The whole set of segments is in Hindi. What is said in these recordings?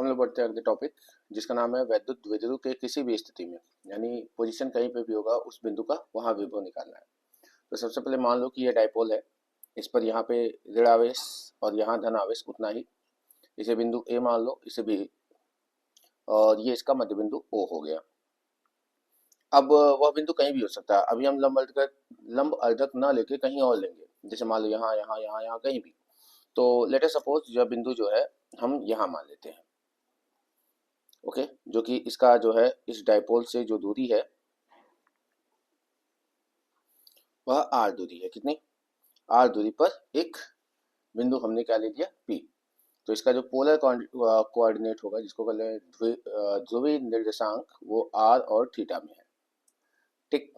हम लोग बढ़ते हैं अगले टॉपिक जिसका नाम है वैद्युत द्विध्रुव के किसी भी स्थिति में, यानी पोजीशन कहीं पे भी होगा उस बिंदु का वहां विभव निकालना है। तो सबसे पहले मान लो कि ये डायपोल है, इस पर यहाँ पे ऋण आवेश और यहाँ धन आवेश उतना ही। इसे बिंदु ए मान लो, इसे बी, और ये इसका मध्य बिंदु ओ हो गया। अब वह बिंदु कहीं भी हो सकता है। अभी हम लंब अर्धक न लेके कहीं और लेंगे, जैसे मान लो यहाँ यहाँ यहाँ यहाँ कहीं भी। तो लेट अस सपोज यह बिंदु जो है हम यहाँ मान लेते हैं, ओके, जो कि इसका जो है इस डायपोल से जो दूरी है वह आर दूरी है। कितनी? आर दूरी पर एक बिंदु हमने क्या ले लिया, पी। तो इसका जो पोलर कोऑर्डिनेट होगा, जिसको कहते हैं ध्रुवीय निर्देशांक, वो आर और थीटा में है। ठीक,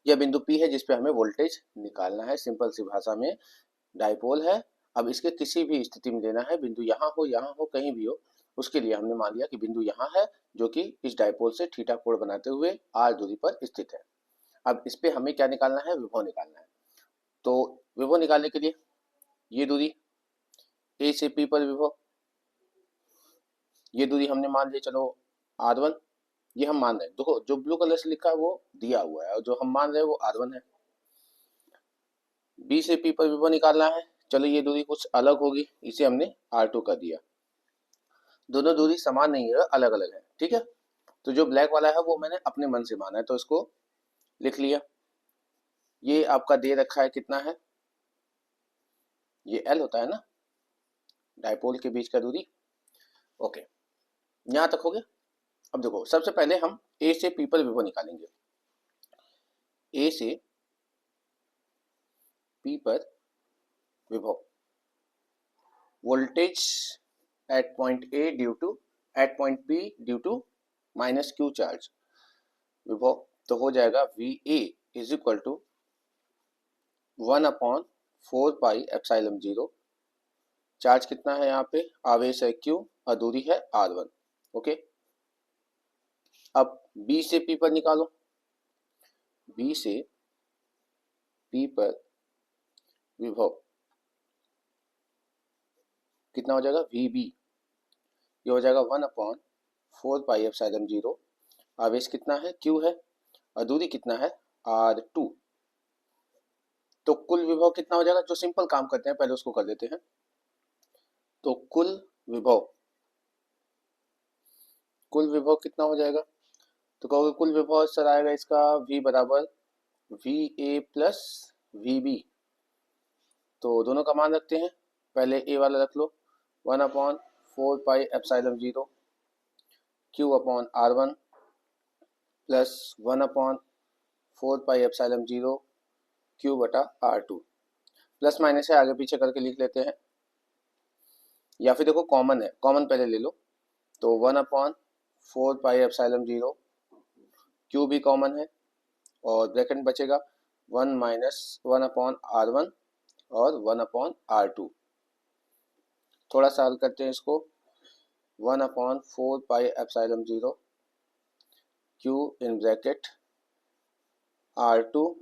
यह बिंदु पी है जिसपे हमें वोल्टेज निकालना है। सिंपल सी भाषा में डायपोल है। अब इसके किसी भी स्थिति में लेना है, बिंदु यहाँ हो कहीं भी हो, उसके लिए हमने मान लिया कि बिंदु यहाँ है जो कि इस डायपोल से थीटा कोण बनाते हुए आर दूरी पर स्थित है। अब इस पे हमें क्या निकालना है, विभव निकालना है। तो विभव निकालने के लिए ये दूरी ए से पी पर विभव, ये दूरी हमने मान लिया, चलो R1, ये हम मान रहे हैं। देखो जो ब्लू कलर से लिखा है वो दिया हुआ है और जो हम मान रहे हैं वो R1 है। बी से पी पर विभव निकालना है, चलो ये दूरी कुछ अलग होगी, इसे हमने R2 कर दिया। दोनों दूरी समान नहीं है, अलग अलग है। ठीक है, तो जो ब्लैक वाला है वो मैंने अपने मन से माना है, तो इसको लिख लिया। ये आपका दे रखा है कितना है, ये L होता है ना, डायपोल के बीच का दूरी। ओके, यहां तक हो गया। अब देखो सबसे पहले हम ए से पी पर विभव निकालेंगे। ए से पी पर विभव, voltage at point A due to at point B due to minus Q charge, विभव तो हो जाएगा V A is equal to 1/4πε0। Charge कितना है यहाँ पे, आवेश है Q और दूरी है R1। ओके, अब B से P पर निकालो। B से P पर विभव कितना हो जाएगा, VB, ये हो जाएगा 1/4πε0। आवेश कितना है, Q है, और दूरी कितना है, R2। तो कुल विभव कितना हो जाएगा, जो सिंपल काम करते हैं पहले उसको कर देते हैं। तो कुल विभव कितना हो जाएगा, तो कहोगे कुल विभव सर आएगा इसका V बराबर VA प्लस VB। तो दोनों का मान रखते हैं, पहले ए वाला रख लो, 1/4πε0 Q/R1 plus 1/4πε0 Q/R2। Plus minus है, आगे पीछे करके लिख लेते हैं, या फिर देखो कॉमन है, कॉमन पहले ले लो। तो 1/4πε0, Q भी कॉमन है, और ब्रैकेट में बचेगा 1 माइनस 1/R1 और 1/R2। थोड़ा सा हल करते हैं इसको, 1/4πε0 Q in bracket R2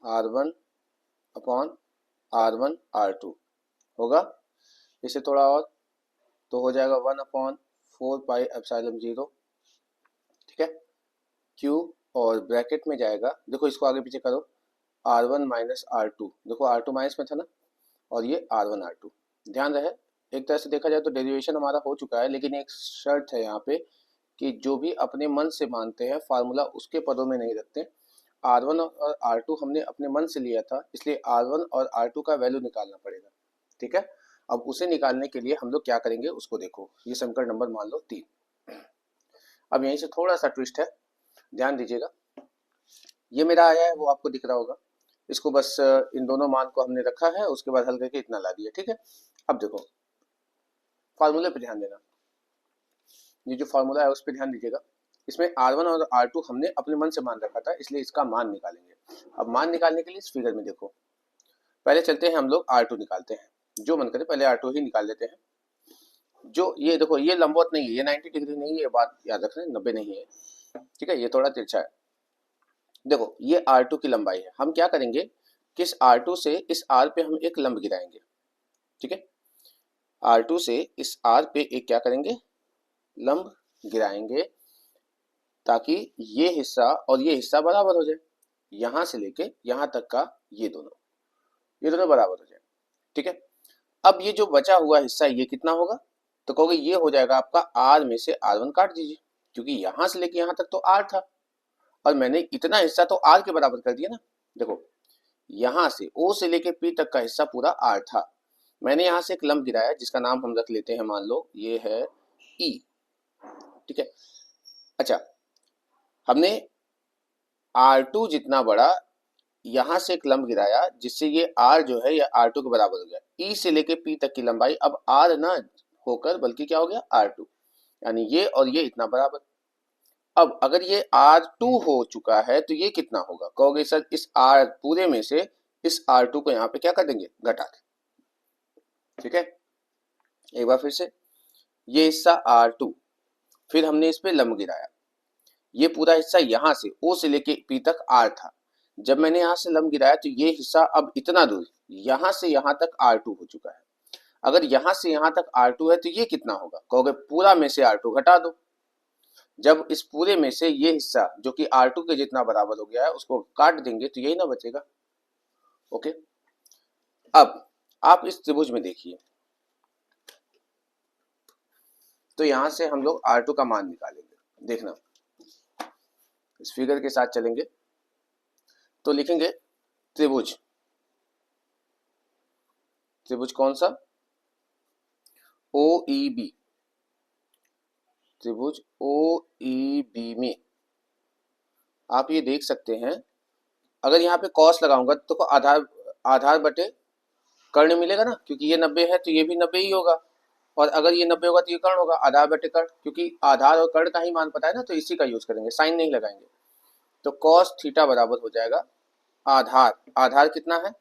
R1/R1 R2 होगा। इसे थोड़ा और तो हो जाएगा 1/4πε0, ठीक है, Q और ब्रैकेट में जाएगा, देखो इसको आगे पीछे करो, R1 माइनस R2, देखो R2 माइनस में था ना, और ये R1 R2। ध्यान रहे, एक तरह से देखा जाए तो डेरिवेशन हमारा हो चुका है, लेकिन एक शर्त है यहाँ पे कि जो भी अपने मन से मानते हैं फार्मूला उसके पदों में नहीं रखते। R1 और R2 हमने अपने मन से लिया था, इसलिए R1 और R2 का वैल्यू निकालना पड़ेगा। ठीक है, अब उसे निकालने के लिए हम लोग क्या करेंगे उसको देखो। ये समीकरण नंबर मान लो 3। अब यहीं से थोड़ा सा ट्विस्ट है, ध्यान दीजिएगा। ये मेरा आया है वो आपको दिख रहा होगा, इसको बस इन दोनों मान को हमने रखा है, उसके बाद हल करके इतना ला दिया। ठीक है, अब देखो फार्मूले पे ध्यान देना, ये जो फार्मूला है उस पर ध्यान दीजिएगा। इसमें R1 और R2 हमने अपने मन से मान रखा था, इसलिए इसका मान निकालेंगे। अब मान निकालने के लिए इस फिगर में देखो, पहले चलते हैं हम लोग R2 निकालते हैं, जो मन करे पहले R2 ही निकाल लेते हैं। जो ये देखो ये लंबवत नहीं है, ये 90 डिग्री नहीं है, ये बात याद रखना, 90 नहीं है। ठीक है, ये थोड़ा तिरछा है। देखो ये R2 की लंबाई है, हम क्या करेंगे कि इस R2 से इस R पे हम एक लंब गिराएंगे। ठीक है, R2 से इस R पे एक क्या करेंगे, लंब गिराएंगे, ताकि ये हिस्सा और ये हिस्सा बराबर हो जाए, यहां से लेके यहां तक का ये दोनों बराबर हो जाए। ठीक है, अब ये जो बचा हुआ हिस्सा ये कितना होगा, तो कहोगे ये हो जाएगा आपका R में से R1 काट दीजिए, क्योंकि यहां से लेके यहां तक तो R था और मैंने इतना हिस्सा तो R के बराबर कर दिया ना। देखो यहां से O से लेके P तक का हिस्सा पूरा R था, मैंने यहां से एक लंब गिराया जिसका नाम हम रख लेते हैं, मान लो ये है E। ठीक है, अच्छा हमने R2 जितना बड़ा यहां से एक लंब गिराया जिससे ये R जो है ये R2 के बराबर हो गया। E से लेके P तक की लंबाई अब R ना होकर बल्कि क्या हो गया R2, यानी ये और ये इतना बराबर। अब अगर ये R2 हो चुका है तो ये कितना होगा, कहोगे सर इस R पूरे में से इस R2 को यहाँ पे क्या कर देंगे, घटा दें। ठीक है, एक बार फिर से, ये हिस्सा R2, फिर हमने इस पे लंब गिराया, ये पूरा हिस्सा यहाँ से O से लेके P तक R था, जब मैंने यहाँ से लंब गिराया तो ये हिस्सा अब इतना दूर यहाँ से यहाँ तक R2 हो चुका है। अगर यहाँ से यहाँ तक R2 है तो ये कितना होगा, कहोगे पूरा में से R2 घटा दो। जब इस पूरे में से ये हिस्सा जो कि R2 के जितना बराबर हो गया है उसको काट देंगे तो यही ना बचेगा। ओके, अब आप इस त्रिभुज में देखिए, तो यहां से हम लोग R2 का मान निकालेंगे। देखना इस फिगर के साथ चलेंगे तो लिखेंगे त्रिभुज, त्रिभुज कौन सा, OEB, त्रिभुज OEB में आप ये देख सकते हैं, अगर यहाँ पे कॉस लगाऊंगा तो आधार बटे कर्ण मिलेगा ना, क्योंकि ये 90 है तो ये भी 90 ही होगा, और अगर ये 90 होगा तो ये कर्ण होगा, आधार बटे कर्ण, क्योंकि आधार और कर्ण का ही मान पता है ना, तो इसी का यूज करेंगे, साइन नहीं लगाएंगे। तो कॉस थीटा बराबर हो जाएगा आधार कितना है,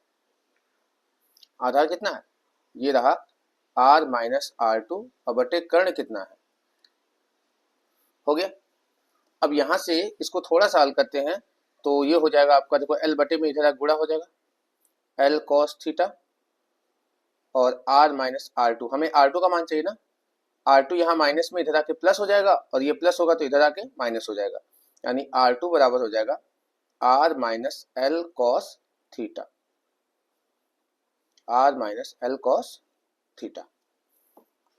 आधार कितना है, ये रहा R माइनस R2 और बटे कर्ण कितना है, हो गया। अब यहां से इसको थोड़ा सा हल करते हैं तो ये हो जाएगा आपका, देखो L बटे में इधर गुणा हो जाएगा, L कॉस थीटा और R माइनस R2, हमें R2 का मान चाहिए ना, R2 यहाँ माइनस में इधर आके प्लस हो जाएगा और ये प्लस होगा तो इधर आके माइनस हो जाएगा, यानी R2 बराबर हो जाएगा R minus L cos theta, R minus L cos theta.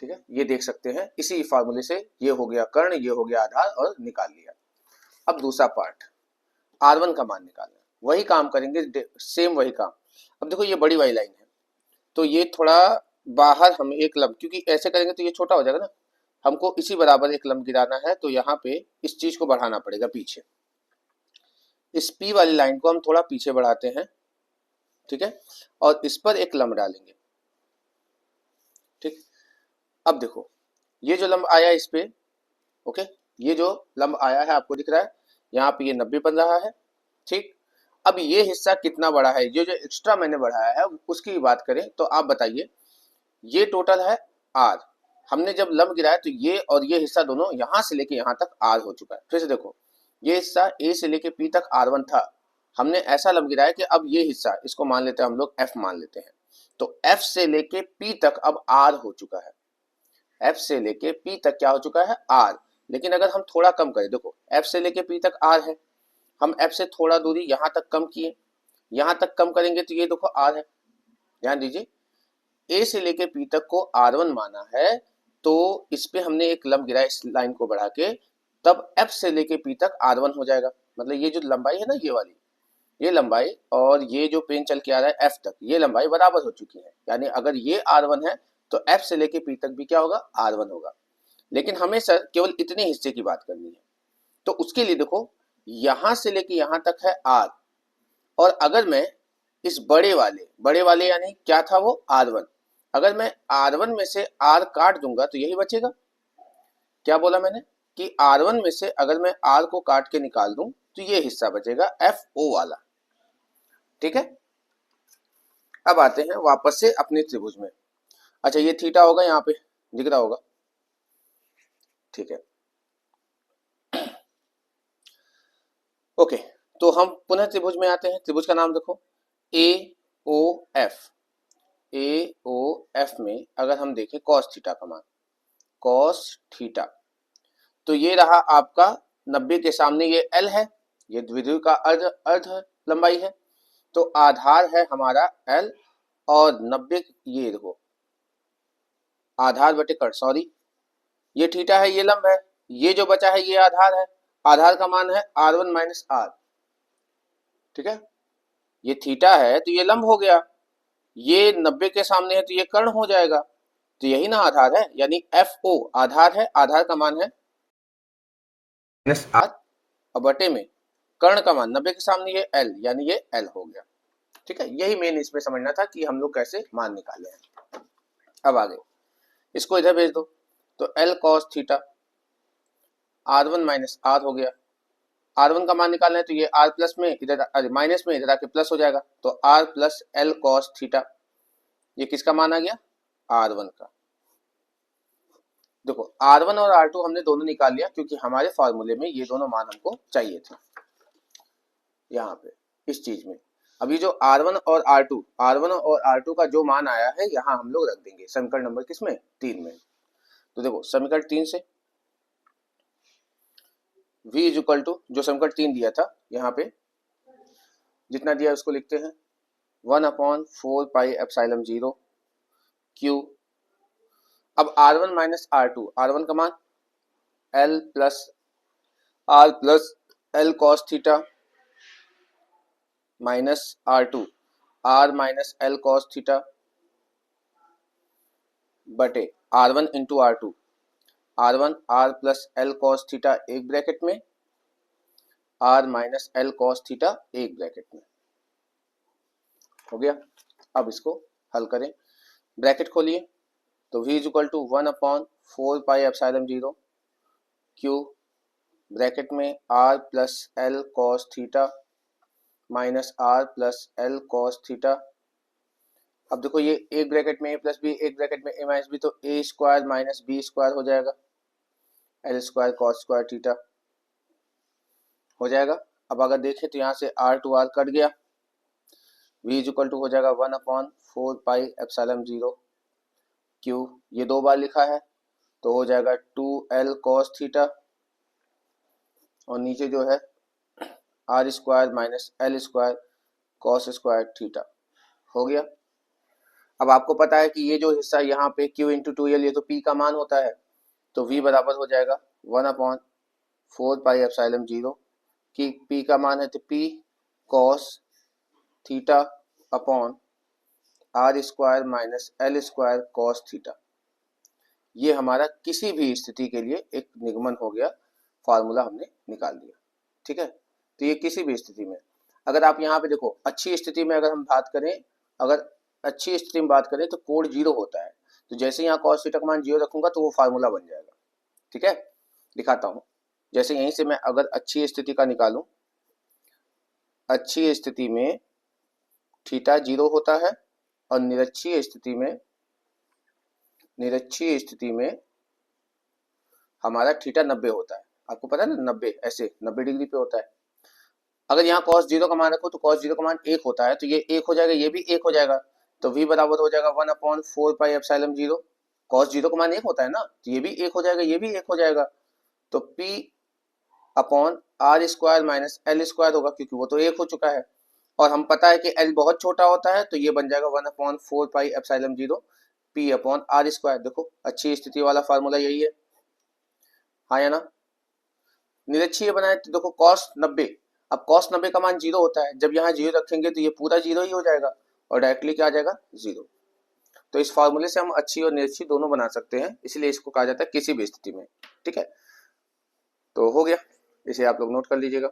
ठीक है, ये देख सकते हैं, इसी फार्मूले से ये हो गया कर्ण, ये हो गया आधार और निकाल लिया। अब दूसरा पार्ट, R1 का मान निकालना, वही काम करेंगे, सेम वही काम। अब देखो ये बड़ी वाली लाइन है तो ये थोड़ा बाहर हम एक लंब, क्योंकि ऐसे करेंगे तो ये छोटा हो जाएगा ना, हमको इसी बराबर एक लंब गिराना है, तो यहाँ पे इस चीज को बढ़ाना पड़ेगा पीछे, इस P वाली लाइन को हम थोड़ा पीछे बढ़ाते हैं। ठीक है, और इस पर एक लंब डालेंगे। ठीक, अब देखो ये जो लंब आया इस पे, ओके, ये जो लंब आया है आपको दिख रहा है, यहाँ पे ये 90 बन रहा है। ठीक, अब ये हिस्सा कितना बड़ा है, ये जो एक्स्ट्रा मैंने बढ़ाया है उसकी बात करें तो आप बताइए, ये टोटल है R, हमने जब लंब गिराया तो ये और ये हिस्सा दोनों यहां से लेके यहां तक R हो चुका है। फिर से देखो, ये हिस्सा A से लेके P तक R1 था, हमने ऐसा लंब गिराया कि अब ये हिस्सा, इसको मान लेते हैं हम लोग F मान लेते हैं, तो F से लेके P तक अब R हो चुका है, F से लेके P तक क्या हो चुका है, R। लेकिन अगर हम थोड़ा कम करें, देखो F से लेके P तक R है, हम F से थोड़ा दूरी यहां तक कम किए, यहां तक कम करेंगे तो ये देखो R है। ध्यान दीजिए, A से लेके P तक को R1 माना है, तो इस पे हमने एक लंब गिराया इस लाइन को बढ़ा के, तब F से लेके P तक R1 हो जाएगा। मतलब ये जो लंबाई है ना, ये वाली, ये लंबाई और ये जो पेन चल के आ रहा है F तक, ये लंबाई बराबर हो चुकी है, यानी अगर ये R1 है तो F से लेके P तक भी क्या होगा, R1 होगा। लेकिन हमें सर केवल इतने हिस्से की बात करनी है, तो उसके लिए देखो यहां से लेके यहां तक है R, और अगर मैं इस बड़े वाले यानी क्या था वो R1, अगर मैं R1 में से R काट दूंगा तो यही बचेगा। क्या बोला मैंने कि R1 में से अगर मैं R को काट के निकाल दूं तो ये हिस्सा बचेगा FO वाला। ठीक है, अब आते हैं वापस से अपने त्रिभुज में। अच्छा ये थीटा होगा, यहाँ पे दिख रहा होगा। ठीक है, ओके, तो हम पुनः त्रिभुज में आते हैं। त्रिभुज का नाम देखो AOF, ए ओ एफ में अगर हम देखें कॉस थीटा का मान, कॉस थीटा, तो ये रहा आपका 90 के सामने ये एल है, ये द्विध्रुव का अर्ध लंबाई है, तो आधार है हमारा एल और 90 ये देखो आधार बटे कर्ण, सॉरी ये थीटा है, ये लंब है, ये जो बचा है ये आधार है, आधार का मान है r1 माइनस आर, ठीक है, ये थीटा है तो ये लंब हो गया, ये 90 के सामने है तो ये कर्ण हो जाएगा, तो यही ना आधार है, यानी एफ ओ आधार है, आधार का मान है माइनस आर और बटे में कर्ण का मान 90 के सामने ये एल, यानी ये एल हो गया, ठीक है। यही मेन इसमें समझना था कि हम लोग कैसे मान निकाले हैं। अब आगे इसको इधर भेज दो, तो L cos theta r1 minus R हो गया, r1 का मान निकालना है तो ये r प्लस में इधर माइनस में इधर आके प्लस हो जाएगा, तो r plus L cos theta, ये किसका मान आ गया r1 का। देखो r1 और r2 हमने दोनों निकाल लिया क्योंकि हमारे फॉर्मूले में ये दोनों मान हमको चाहिए थे यहाँ पे इस चीज में। अभी जो r1 और r2 का जो मान आया है यहाँ हम लोग रख देंगे समीकरण नंबर किसमें 3 में। तो देखो समीकरण 3 से v इज इक्वल टू जो समीकरण 3 दिया था यहाँ पे जितना दिया उसको लिखते हैं 1/4 पाई एप्सिलॉन 0 q। अब r1 माइनस r1 का मान l plus r plus L cos theta minus r2 r minus L cos theta बटे r1 into r2 r1 r plus L cos theta एक ब्रैकेट में, r minus L cos theta एक ब्रैकेट में, हो गया। अब इसको हल करें, ब्रैकेट खोलिए तो v is equal to 1/4 pi epsilon 0 q bracket में r plus L cos theta minus r plus L cos theta. अब देखो ये एक ब्रैकेट में a प्लस बी, एक ब्रैकेट में a माइनस बी, तो a square minus B square हो जाएगा, L square cos square theta हो जाएगा। अब अगर देखें तो यहाँ से r टू r कट गया, v इज इक्वल टू हो जाएगा 1/4 पाई एप्सिलॉन 0 q, ये दो बार लिखा है तो हो जाएगा 2l कॉस थीटा और नीचे जो है r square minus L square cos square theta हो गया। अब आपको पता है कि ये जो हिस्सा यहाँ पे q इंटू 2l ये तो p का मान होता है, तो v बराबर हो जाएगा 1/4 पाई एप्सिलॉन 0 कि p का मान है तो p cos theta upon r square minus L square cos theta. ये हमारा किसी भी स्थिति के लिए एक निगमन हो गया, फार्मूला हमने निकाल दिया, ठीक है। तो ये किसी भी स्थिति में, अगर आप यहाँ पे देखो अच्छी स्थिति में अगर हम बात करें, अगर अच्छी स्थिति में बात करें तो कोड 0 होता है, तो जैसे यहाँ कॉस थीटा का मान 0 रखूंगा तो वो फार्मूला बन जाएगा, ठीक है। दिखाता हूँ, जैसे यहीं से मैं अगर अच्छी स्थिति का निकालूं, अच्छी स्थिति में थीटा 0 होता है और निरक्षीय स्थिति में हमारा थीटा 90 होता है। आपको पता है ना 90 ऐसे 90 डिग्री पे होता है। अगर यहाँ cos 0 का मान रखो तो cos 0 का मान 1 होता है, तो ये 1 हो जाएगा, ये भी 1 हो जाएगा, तो v बराबर हो जाएगा 1/4 पाई एप्सिलॉन 0। cos 0 का मान 1 होता है ना, तो ये भी 1 हो जाएगा, ये भी 1 हो जाएगा, तो p upon r square minus L square होगा क्योंकि वो तो 1 हो चुका है, और हम पता है कि l बहुत छोटा होता है, तो ये बन जाएगा 1/4 pi epsilon 0 p upon r square. देखो अच्छी स्थिति वाला फार्मूला यही है, हाँ या ना। निरक्षीय बनाए तो देखो cos 90, अब cos 90 का मान 0 होता है, जब यहाँ 0 रखेंगे तो ये पूरा 0 ही हो जाएगा और डायरेक्टली क्या आ जाएगा 0। तो इस फार्मूले से हम अच्छी और निरक्षीय दोनों बना सकते हैं, इसलिए इसको कहा जाता है किसी भी स्थिति में, ठीक है। तो हो गया, इसे आप लोग नोट कर लीजिएगा।